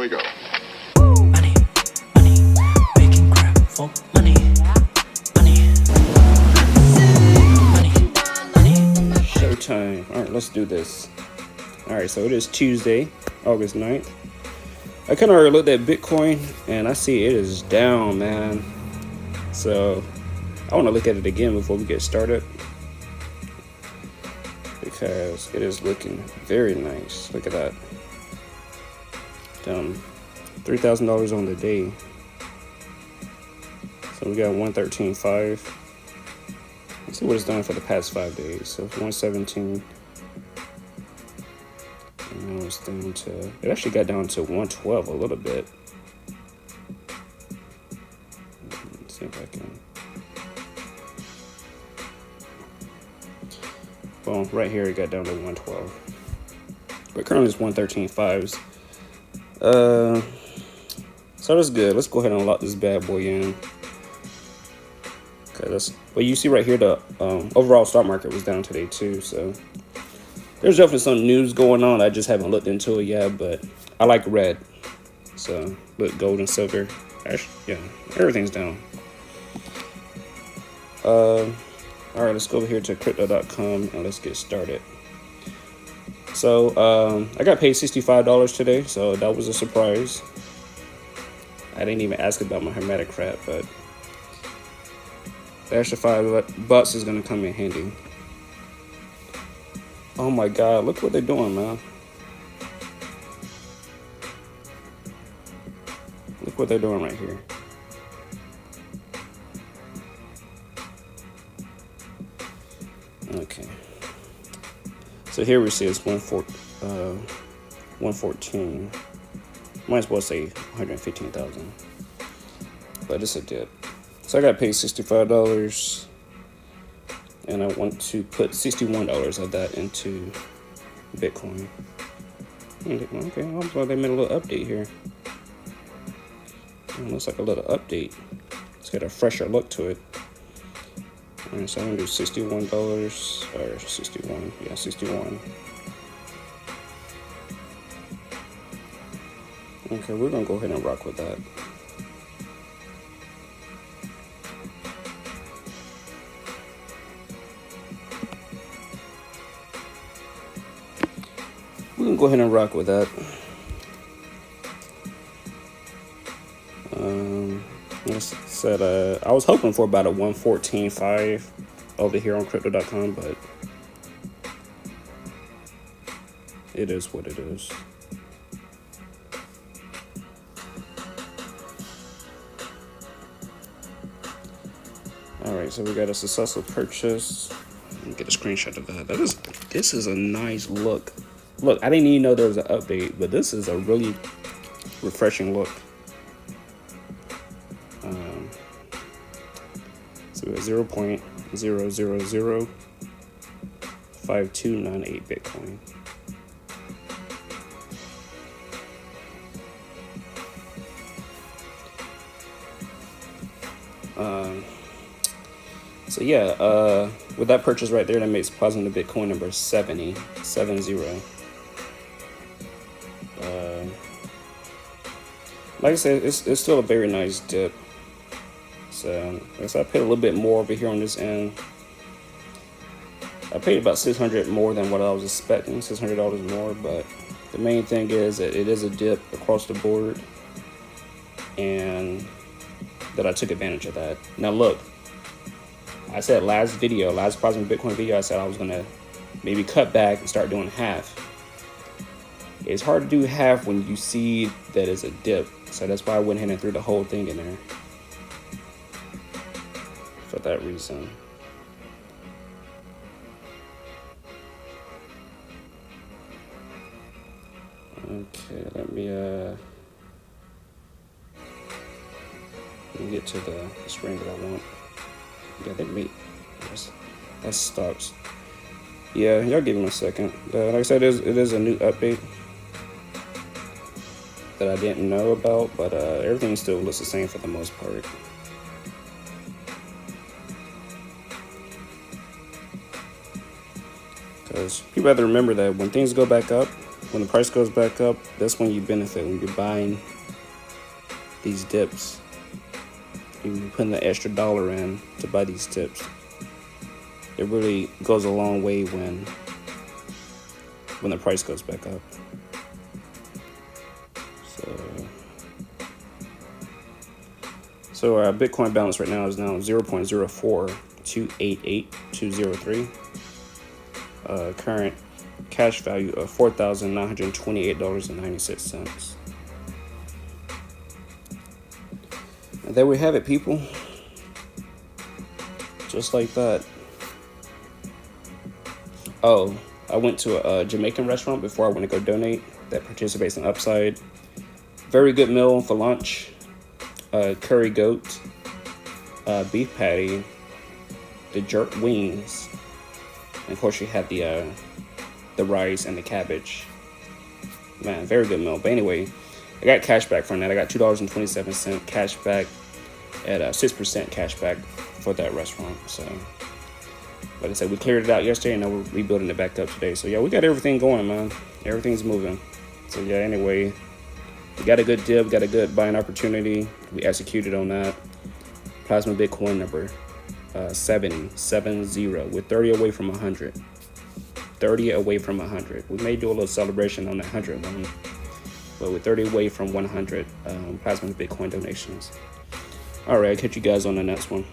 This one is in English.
we go. Money, money, making crap for money. Money, money, money. Showtime. All right, let's do this. All right, so it is Tuesday, August 9th. I kind of already looked at Bitcoin, and I see it is down, man. So I want to look at it again before we get started, because it is looking very nice. Look at that. Down $3,000 on the day. So we got 113.5. Let's see what it's done for the past 5 days. So 117. And now it's down to, it actually got down to 112 a little bit. Let's see if I can. Well, right here it got down to 112. But currently it's 113.5s. So that's good. Let's go ahead and lock this bad boy in. Okay, well, you see right here the overall stock market was down today too. So there's definitely some news going on. I just haven't looked into it yet, but I like red. So look, gold and silver. Actually, yeah, everything's down. All right, let's go over here to crypto.com and let's get started. So I got paid $65 today, so that was a surprise. I didn't even ask about my Hermetic crap, but the extra $5 is gonna come in handy. Oh my God, look what they're doing, man. Look what they're doing right here. Okay. So here we see it's 114. Might as well say 115,000. But it's a dip. So I got paid $65. And I want to put $61 of that into Bitcoin. Okay, well, they made a little update here. It looks like a little update. It's got a fresher look to it. Alright, so I'm gonna do $61 or 61. Yeah, 61. Okay, we're gonna go ahead and rock with that. We can go ahead and rock with that. I was hoping for about a 114.5 over here on crypto.com, but it is what it is. All right, so we got a successful purchase. Let me get a screenshot of that. This is a nice look. Look, I didn't even know there was an update, but this is a really refreshing look. So we have 0.0005298 Bitcoin. So yeah, with that purchase right there, that makes Plasma Bitcoin number 70. Like I said, it's still a very nice dip. So I paid a little bit more over here on this end. I paid about $600 more than what I was expecting, $600 more. But the main thing is that it is a dip across the board, and that I took advantage of that. Now look, I said last Plasma Bitcoin video, I said I was gonna maybe cut back and start doing half. It's hard to do half when you see that it's a dip. So that's why I went ahead and threw the whole thing in there. For that reason. Okay, let me get to the screen that I want. Yeah, they made that stocks. Yeah, y'all give me a second. Like I said, it is a new update that I didn't know about, but everything still looks the same for the most part. Because people have to remember that when things go back up, when the price goes back up, that's when you benefit, when you're buying these dips. You're putting the extra dollar in to buy these dips. It really goes a long way when the price goes back up. So our Bitcoin balance right now is now 0.04288,203. Current cash value of $4,928.96. And there we have it, people. Just like that. Oh, I went to a Jamaican restaurant before I went to go donate that participates in Upside. Very good meal for lunch. Curry goat, beef patty, the jerk wings, and of course you had the rice and the cabbage. Man, very good meal. But anyway, I got cash back from that. I got $2.27 cash back at 6% cash back for that restaurant. So, like I said, we cleared it out yesterday, and now we're rebuilding it back up today. So yeah, we got everything going, man. Everything's moving. So yeah, anyway. We got a good dip, got a good buying opportunity. We executed on that. Plasma Bitcoin number 70. We're 30 away from 100. 30 away from 100. We may do a little celebration on that 100 one, but we're 30 away from 100 Plasma Bitcoin donations. All right, I'll catch you guys on the next one.